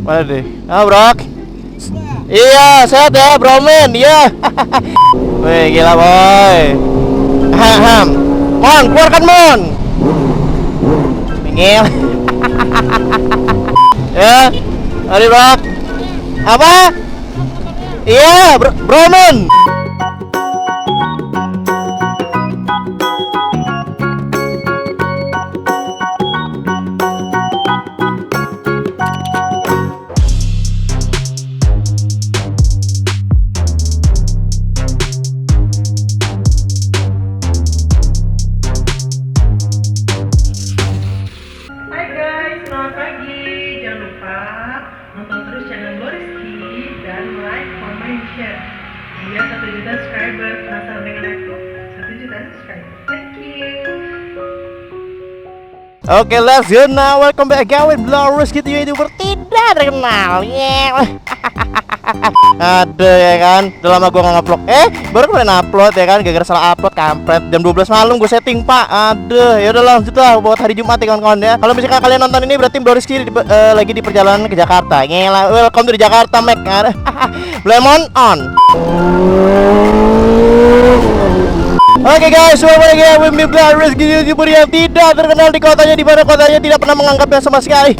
Mana deh? Ah, Bro. Iya, sehat ya, Bro men. Iya. Wih, gila boy. Ham. Mon, keluarkan Mon. Ngel. Ya. Mari, Bro. Apa? Iya, Bro men. Hai guys, selamat pagi. Jangan lupa nonton terus channel Gloriski dan like, comment, share. Biar 1 juta subscriber. Penasaran dengan aku? 1 juta subscriber. Thank you. Oke, let's go now. Welcome back again with Blowers, gitu YouTuber tidak terkenal. Yeah. Ada ya kan, udah lama gue nggak upload. Baru kemarin upload ya kan, gara-gara salah upload kampret. Jam 12 malam gue setting pak. Aduh, ya udah lanjut lah buat hari Jumat ya kawan-kawan ya. Kalau misalkan kalian nonton ini berarti Blowers lagi di perjalanan ke Jakarta. Ngela, welcome to Jakarta, Mac. Lemon on. Oke guys, semua lagi with me Blowers, YouTuber yang tidak terkenal di kotanya, di mana kotanya tidak pernah menganggapnya sama sekali.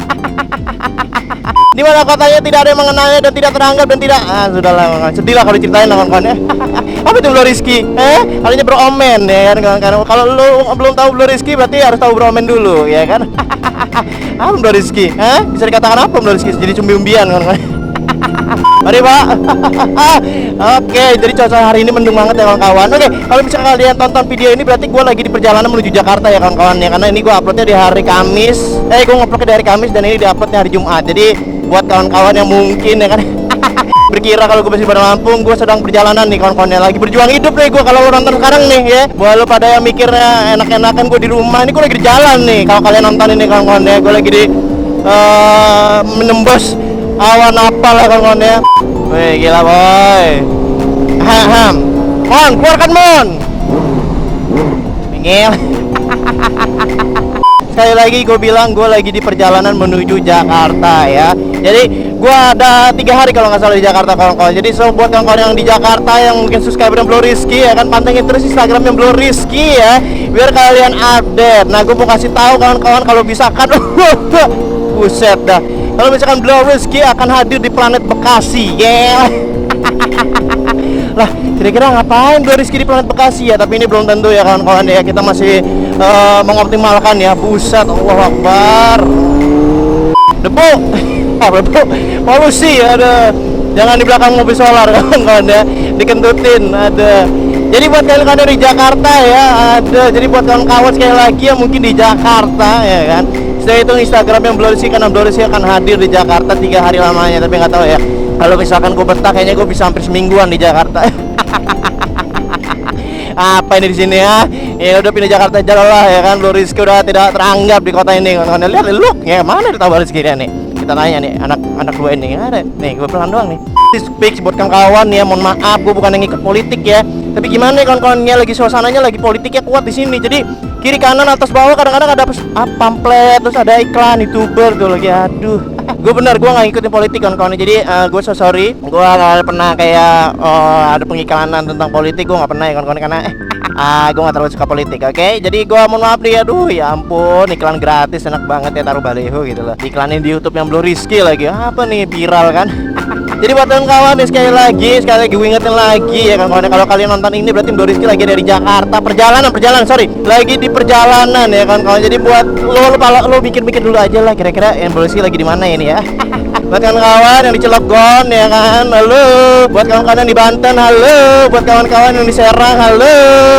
Di mana kotanya tidak ada yang mengenalnya dan tidak teranggap dan tidak sudahlah, sedih lah kalau diceritain kawan-kawan ya. Apa itu Blowriski? Kalinya Bro Omen ya kan kawan-kawan. Kalau lu belum tahu Blowriski berarti harus tahu Bro Omen dulu ya kan. Apa Blowriski? Bisa dikatakan apa Blowriski? Jadi cumbi-umbian kawan-kawan. Mari Pak. Oke, jadi cuaca hari ini mendung banget ya kawan-kawan. Oke, kalau misalkan kalian tonton video ini berarti gue lagi di perjalanan menuju Jakarta ya kawan-kawan ya. Karena ini gue uploadnya di hari Kamis. Gue nguploadnya di hari Kamis dan ini diuploadnya hari Jumat. Jadi buat kawan-kawan yang mungkin ya kan berkira kalau gue masih pada Lampung, gue sedang perjalanan nih kawan-kawan ya. Lagi berjuang hidup nih gue kalau nonton sekarang nih ya. Buat lo pada yang mikirnya enak-enakan gue di rumah, ini gue lagi di jalan nih. Kalau kalian nonton ini kawan-kawan ya, gue lagi di menembus awan apa lah kawan-kawan ya. Wih, gila boy. Ham. Mon, keluarkan Mon. Ngel. Sekali lagi gue bilang gue lagi di perjalanan menuju Jakarta ya. Jadi gue ada 3 hari kalau nggak salah di Jakarta kawan-kawan. Jadi buat kawan-kawan yang di Jakarta yang mungkin subscriber Blowriski ya kan, pantengin terus Instagramnya Blowriski ya, biar kalian update. Nah gue mau kasih tahu kawan-kawan kalau misalkan buset dah, kalau misalkan Blowriski akan hadir di planet Bekasi ya. Lah kira-kira ngapain Blowriski di planet Bekasi ya? Tapi ini belum tentu ya kawan-kawan ya. Kita masih mengoptimalkan ya. Buset, Allahu Akbar. Debu. Debu. Polusi ada. Jangan di belakang mobil solar kawan-kawan ya. Dikentutin ada. Jadi buat kalian di Jakarta ya ada. Jadi buat kawan-kawan sekali lagi yang mungkin di Jakarta ya kan, saya itu Instagram yang Blowriski, karena Blowriski akan hadir di Jakarta 3 hari lamanya. Tapi nggak tahu ya, kalau misalkan gue betah kayaknya gue bisa hampir semingguan di Jakarta. Apa ini di sini ya? Ya udah pindah Jakarta aja lah ya kan. Blowriski udah tidak teranggap di kota ini. Lihat look ya, mana di tahu Blowriski nih. Kita tanya nih anak dua ini ada. Nih gue pelan doang nih. Speak buat kawan-kawan ya, mohon maaf gue bukan yang ikut politik ya. Tapi gimana ya kawan-kawannya, lagi suasananya lagi politiknya kuat di sini. Jadi kiri kanan atas bawah kadang-kadang ada pamflet, terus ada iklan youtuber tuh lagi. Aduh, gue benar gue nggak ngikutin politik kawan-kawan. Jadi gue sorry, gue nggak pernah kayak ada pengiklanan tentang politik, gue nggak pernah ya kawan-kawan, karena gue nggak terlalu suka politik. Oke, jadi gue mohon maaf nih. Aduh ya ampun, iklan gratis enak banget ya, taruh baliho gitu loh, iklanin di YouTube yang Blowriski lagi. Apa nih, viral kan? Jadi buat kawan-kawan nih, sekali lagi gue ingetin lagi ya kawan-kawan, kalau kalian nonton ini berarti Blowriski lagi dari Jakarta, perjalanan sorry, lagi di perjalanan ya kawan-kawan. Jadi buat lo mikir-mikir dulu aja lah, kira-kira yang Blowriski lagi di mana ini ya. Buat kawan-kawan yang di Cilegon ya kan, halo. Buat kawan-kawan yang di Banten, halo. Buat kawan-kawan yang di Serang, halo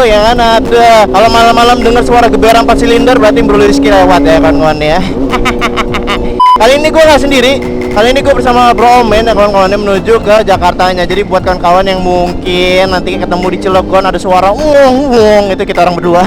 ya kan, ada. Kalau malam-malam dengar suara geberan 4 silinder berarti Blowriski lewat ya kawan-kawan ya. Kali ini gue nggak sendiri. Kali ini gue bersama Bro Omen ya kawan-kawan, menuju ke Jakartanya. Jadi buat kawan-kawan yang mungkin nanti ketemu di Cilegon ada suara itu kita orang berdua.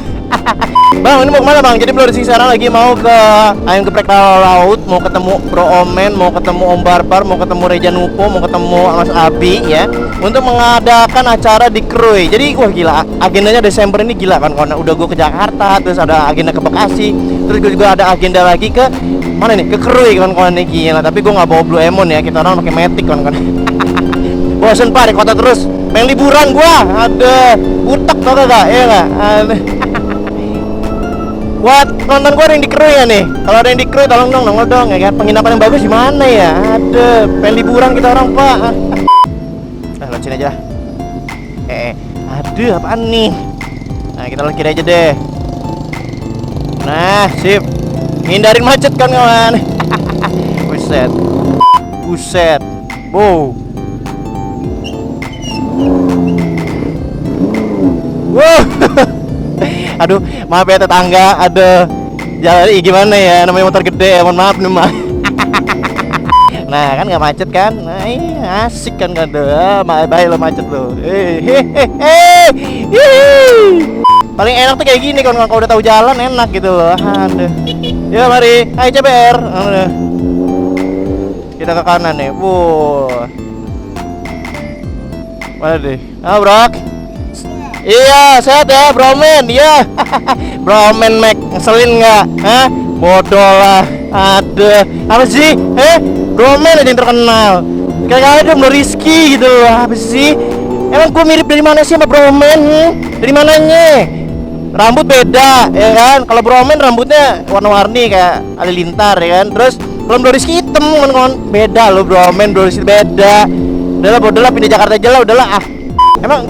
Bang, ini mau kemana bang? Jadi Blowriski sekarang lagi mau ke Ayam Geprek Laut, mau ketemu Bro Omen, mau ketemu Om Barbar, mau ketemu Reja Nupo, mau ketemu Mas Abi ya, untuk mengadakan acara di Krui. Jadi wah gila, agendanya Desember ini gila kan kawan. Udah gue ke Jakarta, terus ada agenda ke Bekasi, terus gue juga ada agenda lagi ke Mana nih? Kekerui kawan-kawan nih gila. Tapi gue nggak bawa Blue Emon ya. Kita orang pakai Matic kawan-kawan. Bosen pak di kota terus. Pengen liburan gua. Ada utek tau kagak? Iya nggak? Buat nonton gua ada yang di Krui ya nih. Kalau ada yang di Krui tolong dong nongol dong ya kan. Penginapan yang bagus di mana ya? Ada. Pengen liburan kita orang pak. Lewat sini aja. Aduh apaan nih? Nah kita lewat kiri aja deh. Nah sip. Hindarin macet kan kawan. Buset. Buset. Wow. Wow. Aduh, maaf ya tetangga, ada jalan gimana ya, namanya motor gede, mohon maaf nih mah. Nah kan nggak macet kan, nah iya, asik kan nggak ada, baik lo macet lo. Paling enak tuh kayak gini kalau udah tahu jalan enak gitu loh. Aduh. Ya mari, hai CBR. Kita ke kanan nih, wow. Mana deh? Ah Brok. Iya, sehat ya, Bromen. Iya. Bromen Mac, ngeselin nggak? Hah? Bodoh lah. Ada apa sih? Bromen aja yang terkenal. Kayak ada Bro Rizky gitu loh. Apa sih? Emang gue mirip dari mana sih sama Bromen? Dari mananya? Rambut beda, ya kan? Kalau Bromen rambutnya warna-warni kayak halilintar, ya kan? Terus kalau Bro Rizky hitam, kan? Beda loh Bromen, Bro Rizky beda. Udahlah pindah Jakarta aja lah, udahlah ah. Emang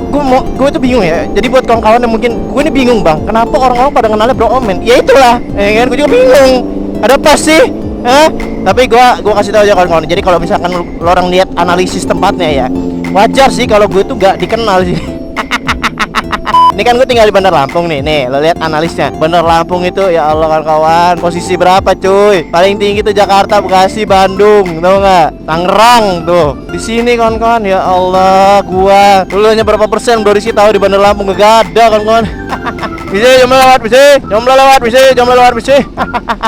gue tuh bingung ya. Jadi buat kawan-kawan yang mungkin gue ini bingung bang, kenapa orang-orang pada kenalnya Bro Omen? Ya itulah, ya kan? Gue juga bingung. Ada apa sih? Tapi gue kasih tahu aja kawan-kawan. Jadi kalau misalkan lo orang lihat analisis tempatnya ya, wajar sih kalau gue tuh gak dikenal sih. Ini kan gue tinggal di Bandar Lampung nih lo lihat analisnya. Bandar Lampung itu ya Allah kawan-kawan, posisi berapa cuy? Paling tinggi tuh Jakarta, Bekasi, Bandung, tau nggak? Tangerang tuh. Di sini kawan-kawan ya Allah, gua dulunya berapa persen Bro Rizky tahu di Bandar Lampung gak ada kawan-kawan. Bisa jomblo lewat bisa.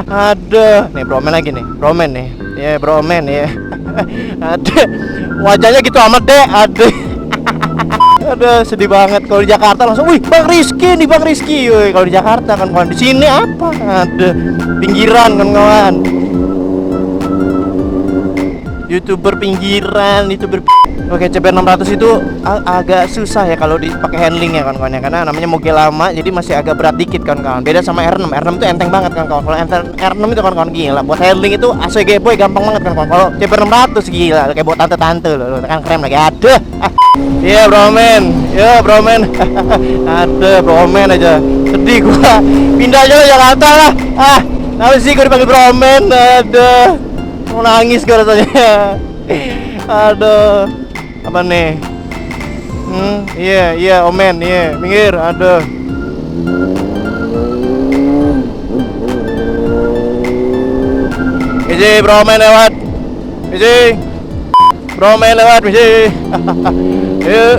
Aduh, nih Bromen lagi nih, Bromen nih. Ya Bromen ya. Aduh, wajahnya gitu amat deh. Aduh, sedih banget. Kalau di Jakarta langsung, wih, Bang Rizky nih, Bang Rizky. Wih, kalau di Jakarta kan kawan, di sini apa? Aduh, pinggiran kan kawan. YouTuber pinggiran, YouTuber. Oke, CBR 600 itu agak susah ya kalau dipakai handling ya kawan-kawan ya, karena namanya moge lama jadi masih agak berat dikit kawan-kawan. Beda sama R6. R6 itu enteng banget kan kawan. Kalau R6 itu kawan-kawan gila. Buat handling itu ACG boy gampang banget kan kawan. Kalau CBR 600 gila kayak buat tante-tante loh. Tekan krem lagi. Aduh. Iya, Bromen. Ya, Bromen. Aduh, Bromen aja. Sedih gua. Pindah aja ke Jakarta lah. Apa sih gua dipanggil Bromen? Aduh. Mau nangis gua rasanya. Aduh. Apa nih? Iya, Omen, iya, minggir, aduh. Isi, Bromen lewat. Isi, Bromen lewat, isi. Yuk.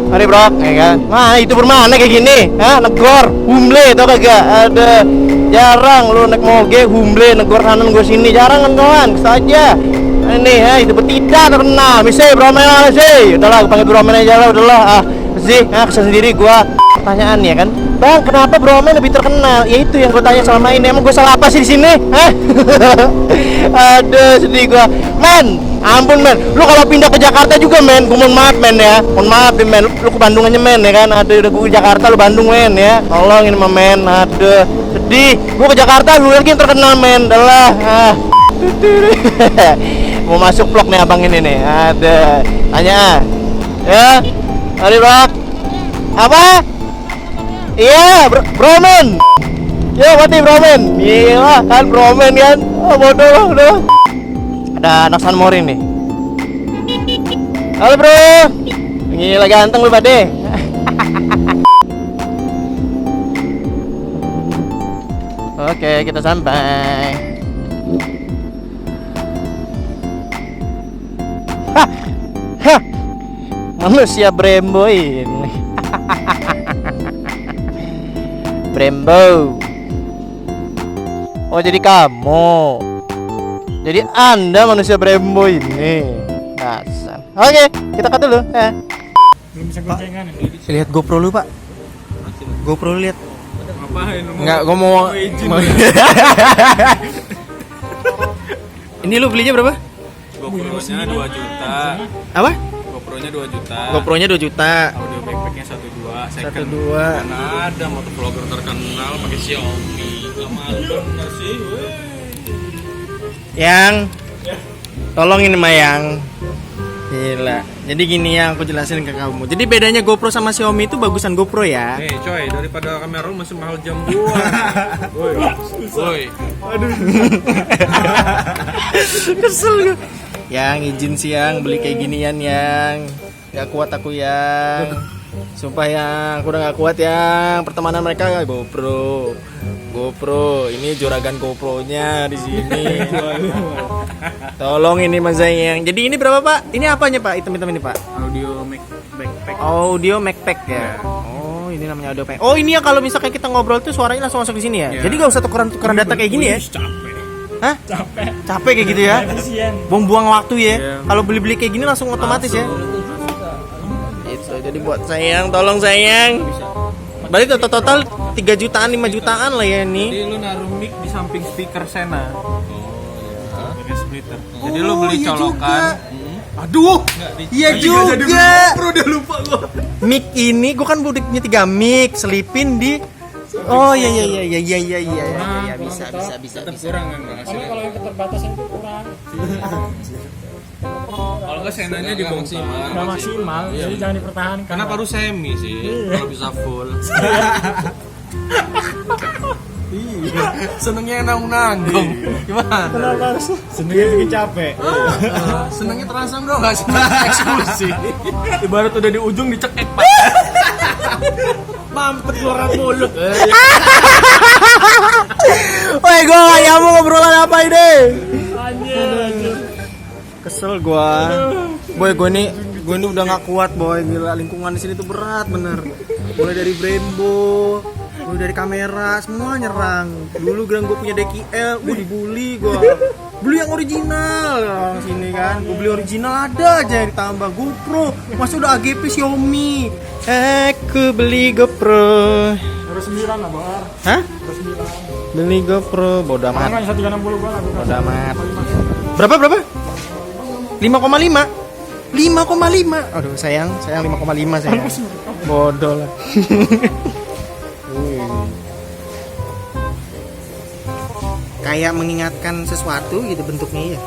Mari Bro, ya kan? Nah, itu bermana kayak gini? Negor, humble, tau kagak? Ada jarang lu naik moge, humble, negor kanan gue sini, jarang kan kawan? Saja. Ini itu tidak terkenal. Bisa Bromen lah sih. Udahlah, panggil Bromen aja lah, udahlah. Sih, kesel sendiri gua. Pertanyaan ya kan, Bang, kenapa Bromen lebih terkenal? Ya itu yang gue tanya selama ini. Emang gue salah apa sih di sini? Aduh, sedih gua. Men, ampun men. Lu kalau pindah ke Jakarta juga men. Gue mohon maaf men ya. Mohon maaf deh men. Lu ke Bandung aja men ya kan. Aduh, udah gue ke Jakarta, lu Bandung men ya. Tolong ini men. Aduh, sedih. Gue ke Jakarta, lu lagi yang terkenal men. Udahlah. Mau masuk vlog nih abang ini nih. Ada tanya ya. Mari Bro. Apa? Iya, Bromen. Ya, mati Bromen. Gila kan Bromen kan. Oh, bodoh lah udah. Ada anak San Mori nih. Halo bro. Gila ganteng lu Bade. Oke, kita sampai. Hah, manusia Brembo ini. Brembo. Oh jadi kamu. Jadi Anda manusia Brembo ini. Dasar. Oke, kita cut dulu. Belum bisa goncengan ya. Lihat GoPro lu Pak. GoPro lu lihat. Ngapain lu? Enggak, gua mau. Ini lu belinya berapa? GoPro-nya 2 juta. Apa? GoPro-nya 2 juta. GoPro-nya 2 juta. Audio backpack-nya 1.2 second. 1.2. Mana ada motovlogger terkenal pakai Xiaomi. Gak malu bener sih. Weh. Yang tolongin Mayang. Gila. Jadi gini yang aku jelasin ke kamu. Jadi bedanya GoPro sama Xiaomi itu bagusan GoPro ya. Nih coy, daripada kamera lu masih mahal jam 2. Woi. Woi. Kesel gue. Yang izin siang beli kayak ginian yang gak kuat aku yang. Sumpah yang aku udah gak kuat yang pertemanan mereka GoPro. Ini juragan GoPro-nya di sini. Tolong ini Mas Zayang. Jadi ini berapa Pak? Ini apanya Pak? Item-item ini Pak? Audio backpack. Audio MacPack ya. Oh, ini namanya audio MacPack. Oh, ini ya kalau misalkan kita ngobrol tuh suaranya langsung masuk di sini ya. Ya. Jadi gak usah tukeran data kayak gini ya. Capek. Hah? Capek. Capek kayak gitu ya. Kasian. Buang-buang waktu ya. Iya. Kalau beli-beli kayak gini langsung otomatis ya. Itu jadi buat sayang, tolong sayang. Berarti total 3 jutaan, 5 jutaan lah ya ini. Jadi lu naruh mic di samping speaker Sena. Pakai splitter. Jadi lu beli iya colokan. Aduh. Iya juga. Bro, udah lupa gua. Mic ini gua kan budeknya 3 mic, selipin di. Oh iya bisa. Tetap kurang kan Karena hasilnya. kalau yang keterbatasan itu kurang. Kalau enggak Senanya dibongkar. Nggak maksimal, jadi jangan dipertahankan. Karena baru semi sih, kalau bisa full. Iya, senengnya nanggung. Gimana? Kenapa harus sendiri bikin capek? Senengnya terangsang dong, nggak seneng eksklusif. Ibarat udah di ujung dicekek pak. Mampet keluar mulut. Woi, gua gak nyambung ngobrolan apa ini. Anjir. Kesel gua. Boy, gua ini udah gak kuat boy. Gila, lingkungan di sini tuh berat bener. Mulai dari Brembo, mulai dari kamera, semua nyerang. Dulu gua punya DKL, gua dibully gua. Beli yang original orang sini kan. Gua beli original ada aja yang ditambah GoPro. Masa udah AGP Xiaomi. Aku beli GoPro. Harus 9 lah, Bar. Hah? Harus 9. Beli GoPro, bodo Mana amat. 160 gua lah. Bodo amat. Berapa? 5,5. 5,5. Aduh, sayang 5,5 sayang. Bodoh lah. Kayak mengingatkan sesuatu gitu bentuknya ya.